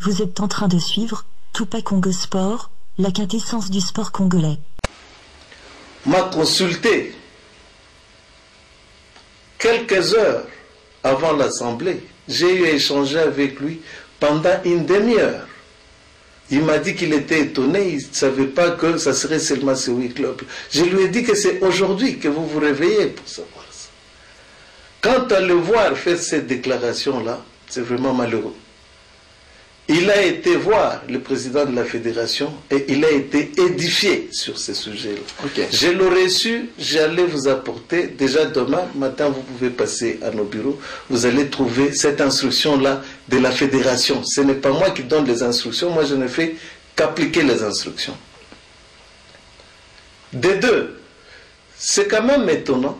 Vous êtes en train de suivre Tupac Congo Sport, la quintessence du sport congolais. M'a consulté quelques heures avant l'Assemblée. J'ai eu à échanger avec lui pendant une demi-heure. Il m'a dit qu'il était étonné, il ne savait pas que ça serait seulement ces 8 clubs. Je lui ai dit que c'est aujourd'hui que vous vous réveillez pour savoir ça. Quant à le voir faire cette déclaration-là, c'est vraiment malheureux. Il a été voir le président de la fédération et il a été édifié sur ce sujet-là. Okay. Je l'aurais su, j'allais vous apporter, déjà demain matin vous pouvez passer à nos bureaux, vous allez trouver cette instruction-là de la fédération. Ce n'est pas moi qui donne les instructions, moi je ne fais qu'appliquer les instructions. Des deux, c'est quand même étonnant,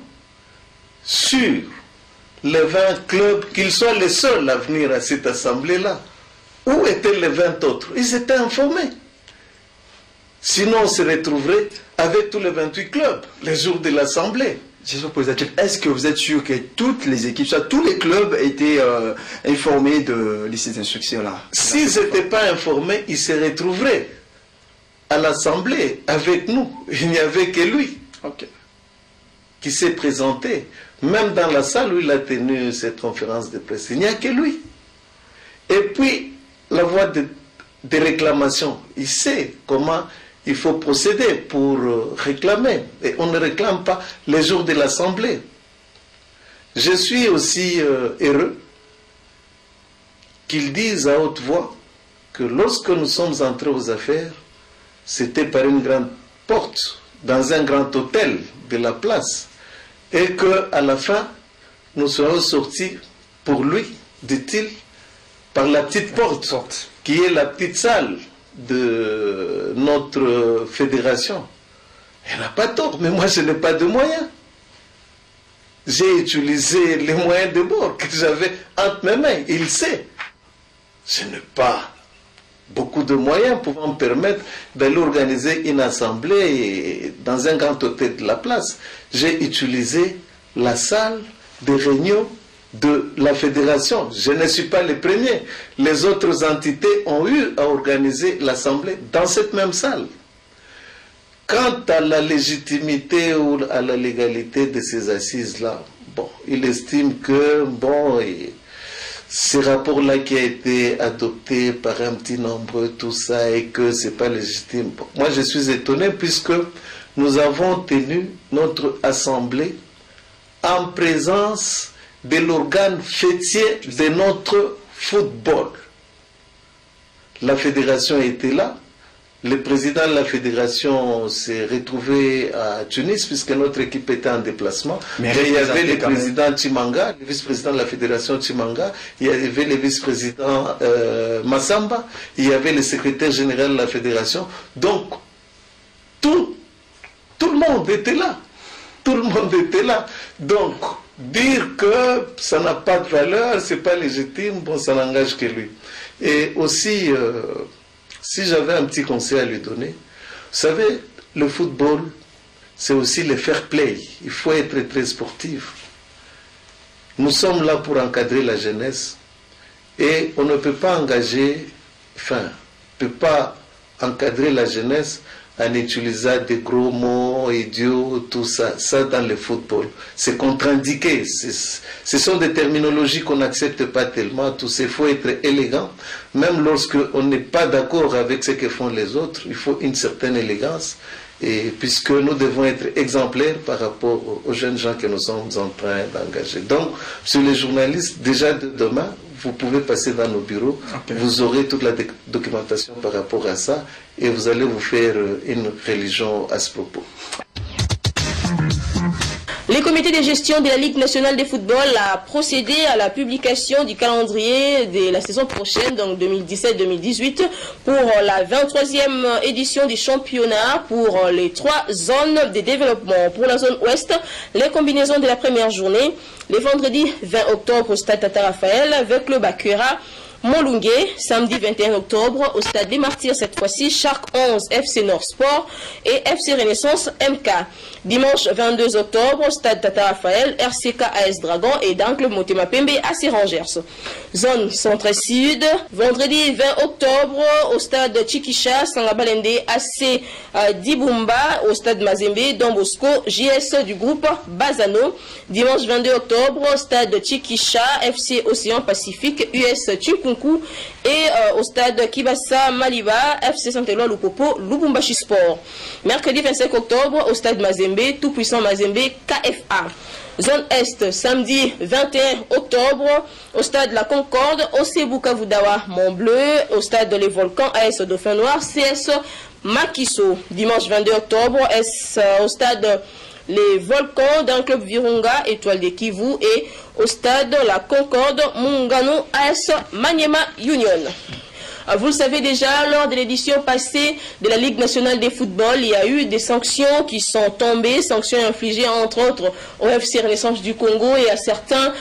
sur les 20 clubs, qu'ils soient les seuls à venir à cette assemblée-là. Où étaient les 20 autres? Ils étaient informés. Sinon, on se retrouverait avec tous les 28 clubs, les jours de l'Assemblée. Est-ce que vous êtes sûr que toutes les équipes, soit tous les clubs étaient informés de ces instructions-là? S'ils n'étaient pas informés, ils se retrouveraient à l'Assemblée avec nous. Il n'y avait que lui qui s'est présenté. Même dans la salle où il a tenu cette conférence de presse, il n'y a que lui. Et puis, la voie de réclamation, il sait comment il faut procéder pour réclamer. Et on ne réclame pas les jours de l'Assemblée. Je suis aussi heureux qu'ils disent à haute voix que lorsque nous sommes entrés aux affaires, c'était par une grande porte, dans un grand hôtel de la place. Et qu'à la fin, nous serons sortis pour lui, dit-il, par la petite porte, qui est la petite salle de notre fédération. Elle n'a pas tort, mais moi je n'ai pas de moyens. J'ai utilisé les moyens de bord que j'avais entre mes mains, il sait. Je n'ai pas beaucoup de moyens pouvant me permettre d'aller organiser une assemblée dans un grand hôtel de la place. J'ai utilisé la salle de réunion de la fédération. Je ne suis pas le premier. Les autres entités ont eu à organiser l'assemblée dans cette même salle. Quant à la légitimité ou à la légalité de ces assises-là, bon, il estime que, bon, ce rapport-là qui a été adopté par un petit nombre, tout ça, et que ce n'est pas légitime. Bon, moi, je suis étonné puisque nous avons tenu notre assemblée en présence de l'organe fêtier de notre football. La fédération était là. Le président de la fédération s'est retrouvé à Tunis puisque notre équipe était en déplacement. Mais il y avait le président Chimanga, le vice-président de la fédération Chimanga, il y avait le vice-président Massamba, il y avait le secrétaire général de la fédération. Donc, tout le monde était là. Tout le monde était là. Donc, dire que ça n'a pas de valeur, c'est pas légitime, bon, ça n'engage que lui. Et aussi, si j'avais un petit conseil à lui donner, vous savez, le football, c'est aussi le fair play. Il faut être très sportif. Nous sommes là pour encadrer la jeunesse et on ne peut pas engager, enfin, on ne peut pas encadrer la jeunesse en utilisant des gros mots, idiots, tout ça. Ça, dans le football, c'est contre-indiqué. Ce sont des terminologies qu'on n'accepte pas tellement. Tout ça, il faut être élégant. Même lorsqu'on n'est pas d'accord avec ce que font les autres, il faut une certaine élégance. Et puisque nous devons être exemplaires par rapport aux jeunes gens que nous sommes en train d'engager. Donc, sur les journalistes, déjà de demain, vous pouvez passer dans nos bureaux, vous aurez toute la documentation par rapport à ça et vous allez vous faire une religion à ce propos. Le comité de gestion de la Ligue nationale de football a procédé à la publication du calendrier de la saison prochaine, donc 2017-2018, pour la 23e édition du championnat pour les 3 zones de développement. Pour la zone ouest, les combinaisons de la première journée, le vendredi 20 octobre au stade Tata Raphaël avec le Bakura Molungue, samedi 21 octobre, au stade des Martyrs, cette fois-ci, Shark 11, FC Nord Sport et FC Renaissance MK. Dimanche 22 octobre, au stade Tata Raphaël, RCK AS Dragon et dans le club Motema Pembe AC Rangers. Zone centre-sud, vendredi 20 octobre, au stade Chikisha, Sangabalende AC Dibumba, au stade Mazembe, Don Bosco, JS du groupe Bazano. Dimanche 22 octobre, au stade Chikisha, FC Océan Pacifique, US Chimpunku et au stade Kibasa Maliba, FC Saint-Éloi Lupopo, Lubumbashi Sport. Mercredi 25 octobre, au stade Mazembe, Tout-Puissant Mazembe, KFA. Zone Est, samedi 21 octobre, au stade La Concorde, OC Bukavu-Dawa Mont-Bleu, au stade Les Volcans, AS Dauphin Noir, CS Makiso. Dimanche 22 octobre, au stade Les Volcans, dans le club Virunga, Étoile de Kivu, et au stade La Concorde, Mungano, AS Maniema Union. Vous le savez déjà, lors de l'édition passée de la Ligue nationale de football, il y a eu des sanctions qui sont tombées, sanctions infligées entre autres au FC Renaissance du Congo et à certains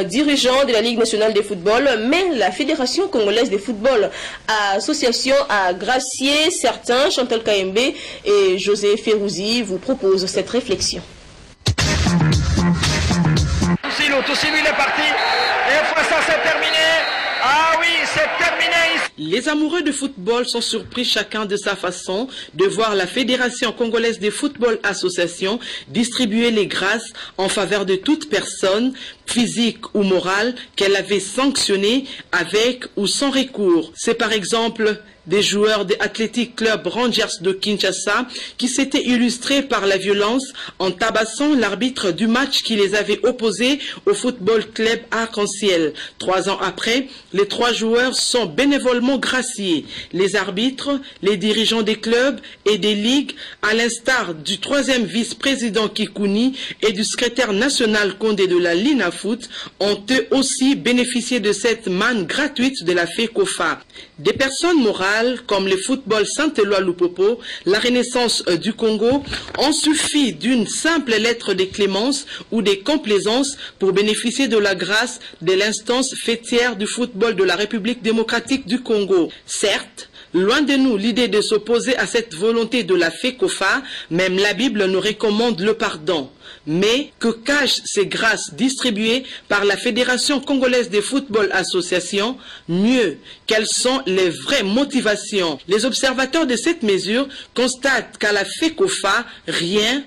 dirigeants de la Ligue nationale de football. Mais la Fédération congolaise de football association a gracié certains. Chantal Kayembe et José Ferrouzi vous proposent cette réflexion. Toussilou, il est parti. Et une fois ça, c'est terminé. Ah oui, c'est terminé. Les amoureux de football sont surpris chacun de sa façon de voir la Fédération congolaise de football association distribuer les grâces en faveur de toute personne, physique ou morale, qu'elle avait sanctionné avec ou sans recours. C'est par exemple des joueurs de Athletic Club Rangers de Kinshasa qui s'étaient illustrés par la violence en tabassant l'arbitre du match qui les avait opposés au Football Club Arc-en-Ciel. 3 ans après, les 3 joueurs sont bénévolement graciés. Les arbitres, les dirigeants des clubs et des ligues, à l'instar du 3e vice-président Kikouni et du secrétaire national Condé de la Linafoot, ont eux aussi bénéficié de cette manne gratuite de la FECOFA. Des personnes morales comme le football Saint-Éloi Lupopo, la Renaissance du Congo, ont suffi d'une simple lettre de clémence ou de complaisance pour bénéficier de la grâce de l'instance fêtière du football de la République démocratique du Congo. Certes, loin de nous l'idée de s'opposer à cette volonté de la FECOFA, même la Bible nous recommande le pardon. Mais que cachent ces grâces distribuées par la Fédération congolaise de football association? Mieux, quelles sont les vraies motivations? Les observateurs de cette mesure constatent qu'à la FECOFA, rien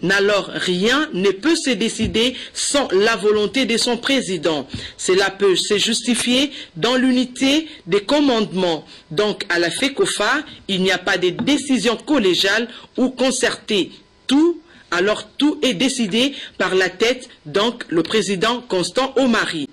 ne peut se décider sans la volonté de son président. Cela peut se justifier dans l'unité des commandements. Donc à la FECOFA, il n'y a pas de décision collégiale ou concertée. Alors tout est décidé par la tête, donc le président Constant Omari.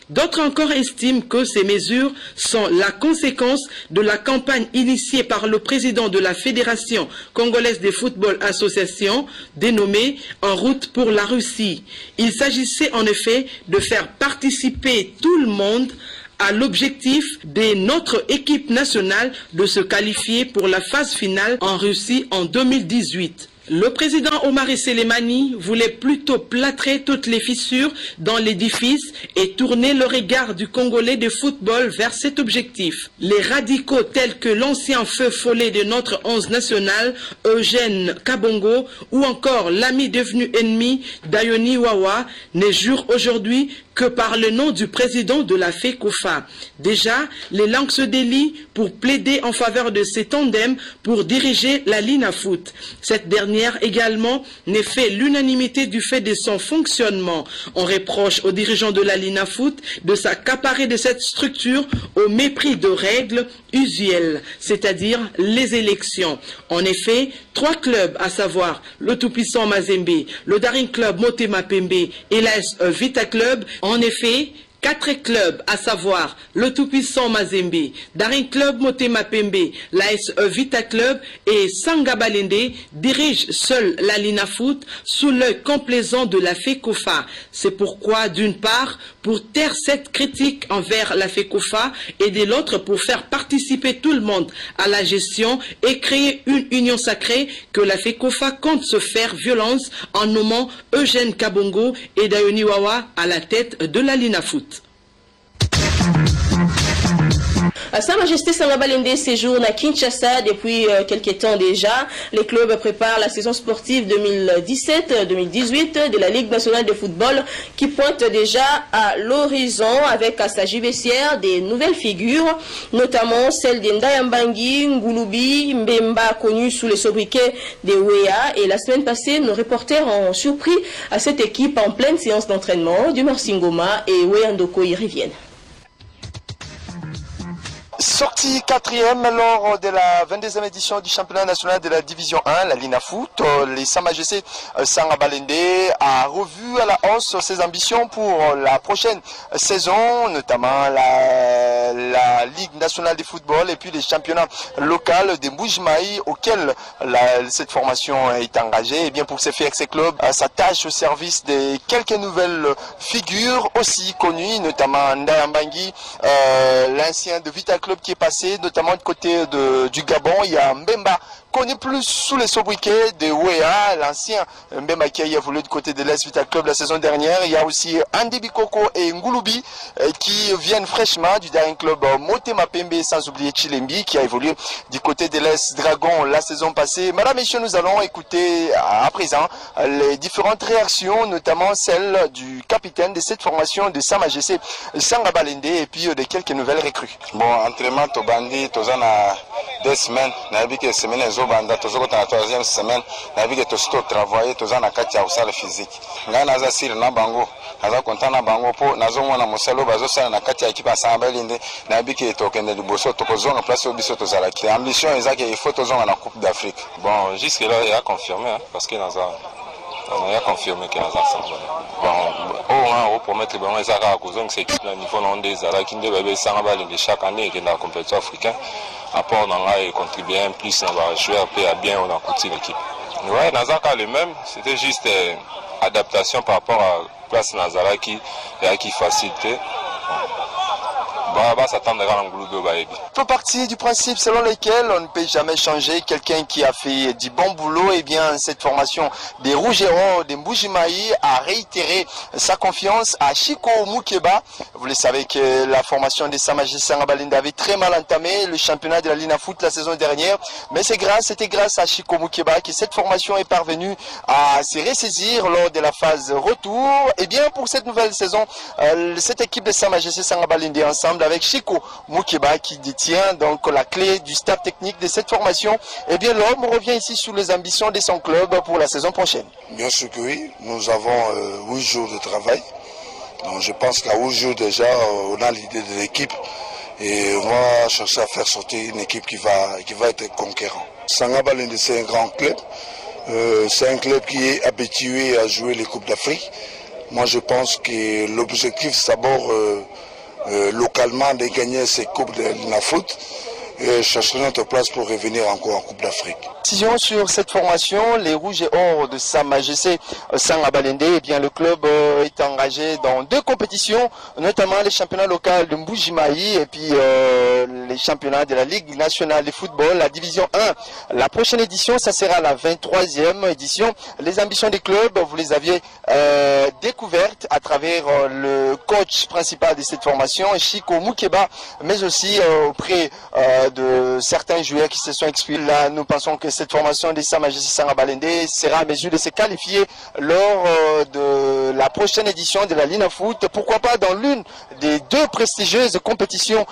D'autres encore estiment que ces mesures sont la conséquence de la campagne initiée par le président de la Fédération congolaise de football association, dénommée En route pour la Russie. Il s'agissait en effet de faire participer tout le monde à l'objectif de notre équipe nationale de se qualifier pour la phase finale en Russie en 2018. Le président Omari Selemani voulait plutôt plâtrer toutes les fissures dans l'édifice et tourner le regard du Congolais de football vers cet objectif. Les radicaux tels que l'ancien feu follet de notre 11 national, Eugène Kabongo, ou encore l'ami devenu ennemi d'Ayoni Wawa, ne jurent aujourd'hui que par le nom du président de la FECOFA. Déjà, les langues se délient pour plaider en faveur de ces tandems pour diriger la Linafoot. Cette dernière également n'est fait l'unanimité du fait de son fonctionnement. On reproche aux dirigeants de la Linafoot de s'accaparer de cette structure au mépris de règles usuelles, c'est-à-dire les élections. En effet, 3 clubs, à savoir le tout-puissant Mazembe, le Daring Club Motema Pembe et l'AS Vita Club, en effet, 4 clubs, à savoir le tout-puissant Mazembe, Daring Club Motema Pembe, l'AS Vita Club et Sangabalende dirigent seul la Linafoot sous l'œil complaisant de la FECOFA. C'est pourquoi, d'une part, pour taire cette critique envers la FECOFA et de l'autre pour faire participer tout le monde à la gestion et créer une union sacrée que la FECOFA compte se faire violence en nommant Eugène Kabongo et Dayoni Wawa à la tête de la Linafoot. Sa Majesté Sanga Balende séjourne à Kinshasa depuis quelques temps déjà. Les clubs préparent la saison sportive 2017-2018 de la Ligue nationale de football qui pointe déjà à l'horizon avec à sa vestiaire des nouvelles figures, notamment celle d'Endayambangi, Ngulubi, Mbemba, connu sous les sobriquets des Wea. Et la semaine passée, nos reporters ont surpris à cette équipe en pleine séance d'entraînement. Dumar Singoma et Wea Ndoko y reviennent. Sortie 4e lors de la 22e édition du championnat national de la division 1, la Lina Foot. Les Sa Majesté Sanga Balende a revu à la hausse ses ambitions pour la prochaine saison, notamment la Ligue nationale de football et puis les championnats locaux de Mbuji-Mayi auxquels cette formation est engagée. Et bien pour ce faire, ces clubs s'attachent au service de quelques nouvelles figures aussi connues, notamment Ndayambangi, l'ancien de Vital Club qui est passé, notamment du côté du Gabon. Il y a Mbemba, connu plus sous les sobriquets de Wea, l'ancien Mbemba qui a évolué du côté de l'Est Vital Club la saison dernière. Il y a aussi Andy Bikoko et Ngulubi qui viennent fraîchement du dernier club Motema Pembe, sans oublier Chilembi qui a évolué du côté de l'Est Dragon la saison passée. Madame et messieurs, nous allons écouter à présent les différentes réactions, notamment celle du capitaine de cette formation de Sa Majesté Sanga Balende et puis de quelques nouvelles recrues. Bon, entraînement Tobandi, Tozana 2 semaines, Nabike semaine Zobanda, Tozokota la 3e semaine, Nabike Tosto travailler, Tozana Katia Usala physique. Nga naza sir na bango, naza content na bango po, nazo mona mosalo bazo sala na Katia équipe à Sanga Balende, Nabike tokende liboso tokozonga place au biso tozala ki. Ambition ezaki il faut tozonga na Coupe d'Afrique. Bon, jusque là il a confirmé hein, parce que on a confirmé qu'il y a ensemble. Bon, pour mettre les ballons, ils ont c'est équipe à niveau des Arabes qui ne chaque année qui est dans la compétition africaine. Après, on a contribué un plus, on va jouer un peu à bien, on a continué l'équipe. Ouais, Nazaka le même, c'était juste adaptation par rapport à place Nazara qui facilitait. Peut partie du principe selon lequel on ne peut jamais changer quelqu'un qui a fait du bon boulot. Et bien cette formation des Rougerons de Mbuji-Mayi a réitéré sa confiance à Chico Mukeba. Vous le savez que la formation de Sa Majesté Sanga Balende avait très mal entamé le championnat de la Lina Foot la saison dernière. Mais c'était grâce à Chico Mukeba que cette formation est parvenue à se ressaisir lors de la phase retour. Et bien pour cette nouvelle saison, cette équipe de Sa Majesté Sanga Balende ensemble avec Chico Mukeba qui détient donc la clé du staff technique de cette formation. Et bien l'homme revient ici sur les ambitions de son club pour la saison prochaine. Bien sûr que oui, nous avons 8 jours de travail. Donc je pense qu'à 8 jours déjà, on a l'idée de l'équipe et on va chercher à faire sortir une équipe qui va être conquérant. Sanga Balende c'est un grand club, c'est un club qui est habitué à jouer les Coupes d'Afrique. Moi je pense que l'objectif c'est d'abord localement de gagner ces coupes de la foot et chercher notre place pour revenir encore en Coupe d'Afrique. Décision sur cette formation, les Rouges et Or de Sa Majesté Sanga Balende. Eh bien, le club est engagé dans 2 compétitions, notamment les championnats locaux de Mbuji-Mayi et puis les championnats de la Ligue nationale de football, la division 1. La prochaine édition, ça sera la 23e édition. Les ambitions des clubs, vous les aviez découvertes à travers le coach principal de cette formation, Chico Mukeba, mais aussi auprès de certains joueurs qui se sont exprimés. Là, nous pensons que cette formation de Sa Majesté Sanga Balende sera à mesure de se qualifier lors de la prochaine édition de la Lina Foot. Pourquoi pas dans l'une des 2 prestigieuses compétitions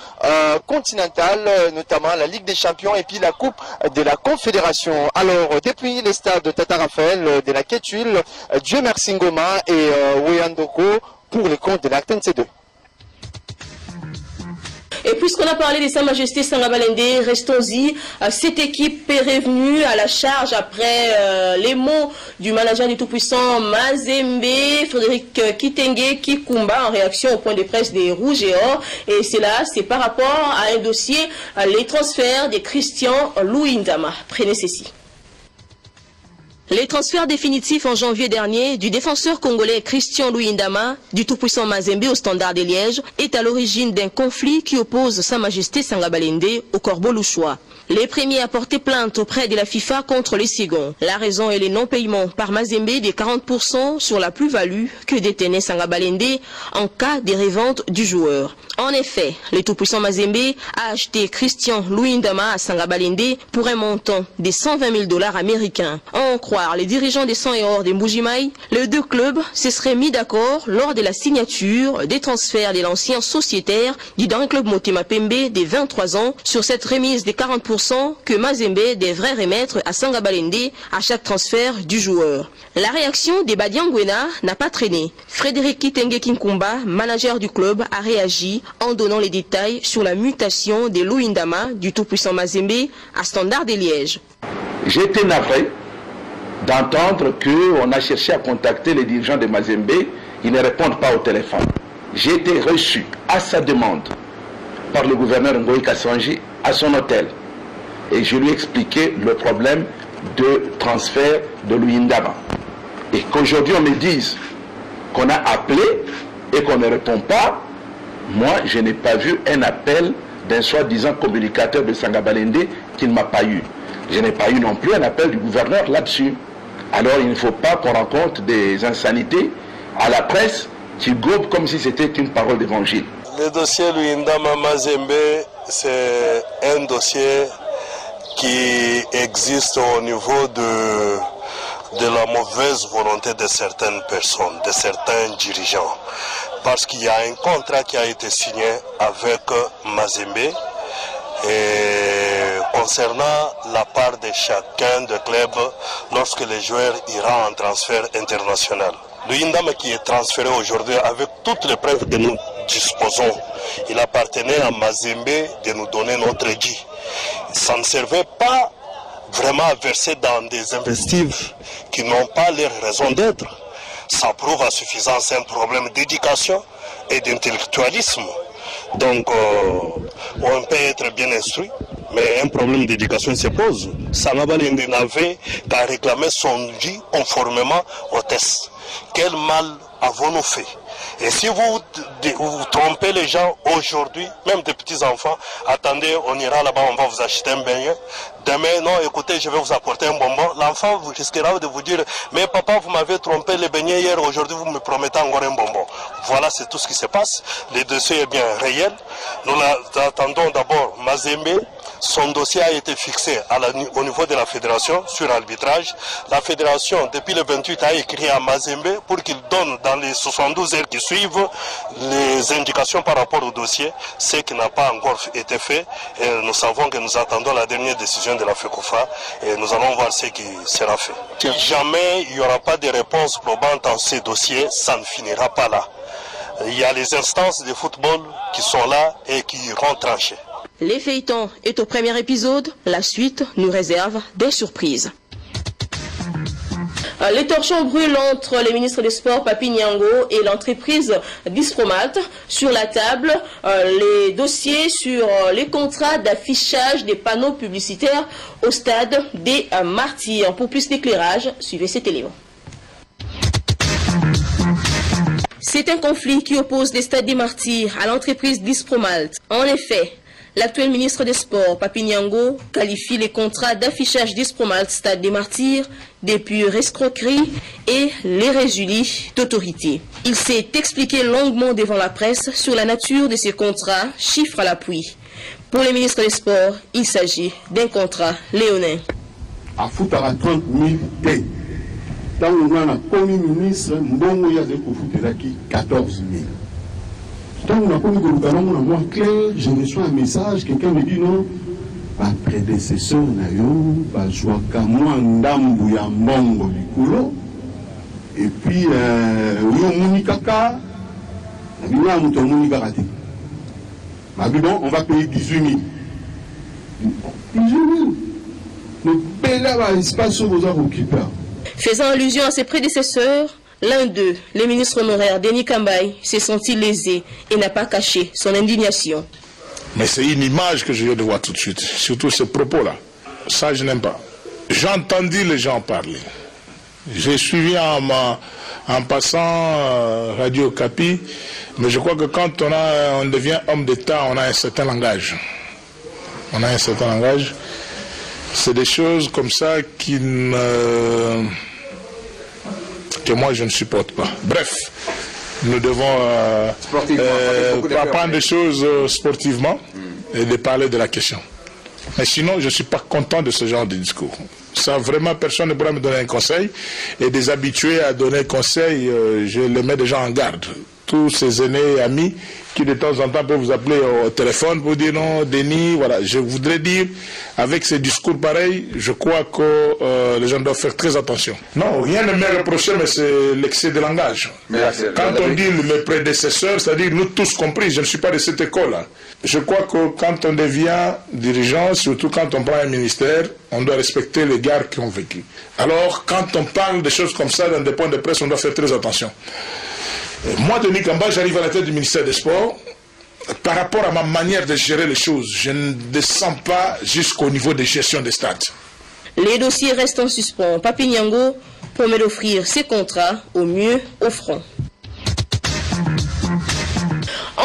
continentales, notamment la Ligue des Champions et puis la Coupe de la Confédération. Alors, depuis les stades de Tata Raphaël, de la Quétuile, Dieu merci Ngoma et Wea Ndoko pour les comptes de la TNC2. Et puisqu'on a parlé de Sa Majesté Sanga Balende, restons-y. Cette équipe est revenue à la charge après les mots du manager du tout-puissant Mazembe, Frédéric Kitenge Kikumba, en réaction au point de presse des Rouges et Or. Et c'est par rapport à un dossier, les transferts de Christian Louindama. Prenez ceci. Les transferts définitifs en janvier dernier du défenseur congolais Christian Luyindama du tout-puissant Mazembe au Standard de Liège est à l'origine d'un conflit qui oppose Sa Majesté Sanga Balende au Corbeau Louchois. Les premiers à porter plainte auprès de la FIFA contre les seconds. La raison est le non-paiement par Mazembe de 40% sur la plus-value que détenait Sanga Balende en cas de revente du joueur. En effet, le tout-puissant Mazembe a acheté Christian Luyindama à Sanga Balende pour un montant de 120 000 $ américains. En croire les dirigeants des 100 et or de Mbujimayi, les deux clubs se seraient mis d'accord lors de la signature des transferts de l'ancien sociétaire du Grand Club Motema Pembe de 23 ans sur cette remise de 40% que Mazembe devrait remettre à Sanga Balende à chaque transfert du joueur. La réaction des Badiangwena n'a pas traîné. Frédéric Kitenge Kinkumba, manager du club, a réagi en donnant les détails sur la mutation de Luyindama du tout-puissant Mazembe à Standard de Liège. J'étais navré d'entendre qu'on a cherché à contacter les dirigeants de Mazembe, ils ne répondent pas au téléphone. J'ai été reçu à sa demande par le gouverneur Ngoï Kassanji à son hôtel. Et je lui ai expliqué le problème de transfert de Luyindama. Et qu'aujourd'hui on me dise qu'on a appelé et qu'on ne répond pas, moi je n'ai pas vu un appel d'un soi-disant communicateur de Sanga Balende qui ne m'a pas eu. Je n'ai pas eu non plus un appel du gouverneur là-dessus. Alors il ne faut pas qu'on rencontre des insanités à la presse qui gobe comme si c'était une parole d'évangile. Le dossier Luyindama Mazembe, c'est un dossier qui existe au niveau de la mauvaise volonté de certaines personnes, de certains dirigeants. Parce qu'il y a un contrat qui a été signé avec Mazembe et concernant la part de chacun des clubs lorsque les joueurs iront en transfert international. Luyindama qui est transféré aujourd'hui avec toutes les preuves que nous disposons, il appartenait à Mazembe de nous donner notre dit. Ça ne servait pas vraiment à verser dans des investissements qui n'ont pas leur raison d'être. Ça prouve à suffisance un problème d'éducation et d'intellectualisme. Donc, on peut être bien instruit, mais un problème d'éducation se pose. Sanga Balende n'avait qu'à réclamer son dit conformément au test. Quel mal avons-nous fait? Et si vous trompez les gens aujourd'hui, même des petits-enfants, attendez, on ira là-bas, on va vous acheter un beignet. Demain, non, écoutez, je vais vous apporter un bonbon. L'enfant vous risquera de vous dire, mais papa, vous m'avez trompé les beignets hier, aujourd'hui, vous me promettez encore un bonbon. Voilà, c'est tout ce qui se passe. Le dossier est bien réel. Nous attendons d'abord Mazembe. Son dossier a été fixé au niveau de la fédération sur arbitrage. La fédération, depuis le 28, a écrit à Mazembe pour qu'il donne dans les 72 heures qui suivent les indications par rapport au dossier, ce qui n'a pas encore été fait. Et nous savons que nous attendons la dernière décision de la FECOFA et nous allons voir ce qui sera fait. Si jamais il n'y aura pas de réponse probante dans ces dossiers, ça ne finira pas là. Il y a les instances de football qui sont là et qui iront trancher. Les feuilletons est au premier épisode, la suite nous réserve des surprises. Les torchons brûlent entre les ministres des Sports Papi Nyango et l'entreprise Dispromalt. Sur la table, les dossiers sur les contrats d'affichage des panneaux publicitaires au stade des Martyrs. Pour plus d'éclairage, suivez cet élément. C'est un conflit qui oppose les stades des Martyrs à l'entreprise Dispromalt. En effet, l'actuel ministre des Sports, Papi Nyango, qualifie les contrats d'affichage Dispromalt Stade des Martyrs de pure escroquerie et les résulis d'autorité. Il s'est expliqué longuement devant la presse sur la nature de ces contrats, chiffres à l'appui. Pour le ministre des Sports, il s'agit d'un contrat léonin. À foutre à 30 000 dés. Dans le moment où le ministre, Mbongo Yazé pour foutre 14 000. Quand on a connu que le moins clair, je reçois un message, quelqu'un me dit non, ma prédécesseur n'a eu, je vois qu'à moi, ndambu ya mbongo du coulo, et puis, Monikaka, on va payer 18 000. 18 000. Le bel espace aux occupants. Faisant allusion à ses prédécesseurs, l'un d'eux, le ministre honoraire Denis Kambaye, s'est senti lésé et n'a pas caché son indignation. Mais c'est une image que je viens de voir tout de suite, surtout ce propos-là. Ça, je n'aime pas. J'ai entendu les gens parler. J'ai suivi en passant Radio Capi, mais je crois que quand on devient homme d'État, on a un certain langage. On a un certain langage. C'est des choses comme ça que moi je ne supporte pas. Bref, nous devons prendre des choses sportivement et de parler de la question. Mais sinon, je ne suis pas content de ce genre de discours. Ça, vraiment, personne ne pourra me donner un conseil. Et des habitués à donner conseil, je les mets déjà en garde. Tous ces aînés et amis qui de temps en temps peuvent vous appeler au téléphone pour dire non, Denis, voilà. Je voudrais dire, avec ces discours pareils, je crois que les gens doivent faire très attention. Non, rien ne m'est reproché, mais c'est l'excès de langage. Quand on dit mes prédécesseurs, c'est-à-dire nous tous compris, je ne suis pas de cette école-là. Je crois que quand on devient dirigeant, surtout quand on prend un ministère, on doit respecter les gars qui ont vécu. Alors, quand on parle de choses comme ça dans des points de presse, on doit faire très attention. Moi, Denis Kamba, j'arrive à la tête du ministère des Sports. Par rapport à ma manière de gérer les choses, je ne descends pas jusqu'au niveau de gestion des stades. Les dossiers restent en suspens. Papi Nyango promet d'offrir ses contrats au mieux offrant.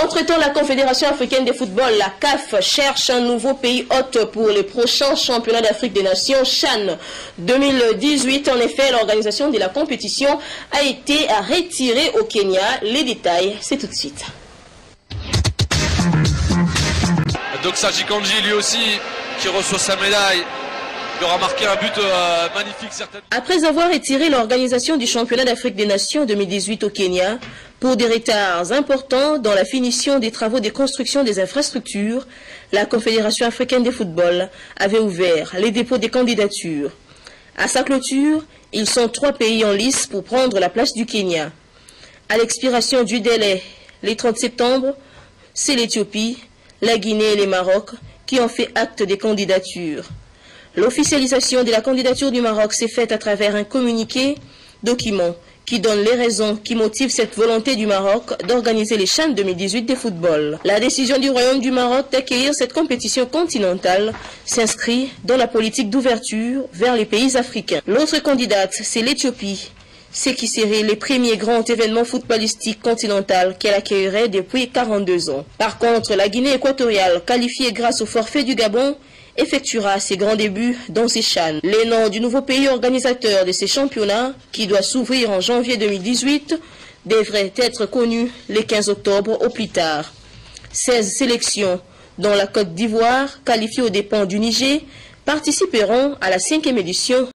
Entre-temps, la Confédération africaine de football, la CAF, cherche un nouveau pays hôte pour les prochains championnats d'Afrique des Nations, CHAN 2018. En effet, l'organisation de la compétition a été retirée au Kenya. Les détails, c'est tout de suite. Doxa Jikanji, lui aussi, qui reçoit sa médaille. Il aura marqué un but magnifique, certainement. Après avoir retiré l'organisation du championnat d'Afrique des Nations 2018 au Kenya, pour des retards importants dans la finition des travaux de construction des infrastructures, la Confédération africaine de football avait ouvert les dépôts des candidatures. À sa clôture, ils sont 3 pays en lice pour prendre la place du Kenya. À l'expiration du délai, les 30 septembre, c'est l'Éthiopie, la Guinée et le Maroc qui ont fait acte des candidatures. L'officialisation de la candidature du Maroc s'est faite à travers un communiqué, document, qui donne les raisons qui motivent cette volonté du Maroc d'organiser les CHAN 2018 de football. La décision du Royaume du Maroc d'accueillir cette compétition continentale s'inscrit dans la politique d'ouverture vers les pays africains. L'autre candidate, c'est l'Éthiopie, ce qui serait le premier grand événement footballistique continental qu'elle accueillerait depuis 42 ans. Par contre, la Guinée équatoriale, qualifiée grâce au forfait du Gabon, effectuera ses grands débuts dans ces CHAN. Les noms du nouveau pays organisateur de ces championnats, qui doit s'ouvrir en janvier 2018, devraient être connus le 15 octobre au plus tard. 16 sélections, dont la Côte d'Ivoire, qualifiée aux dépens du Niger, participeront à la 5e édition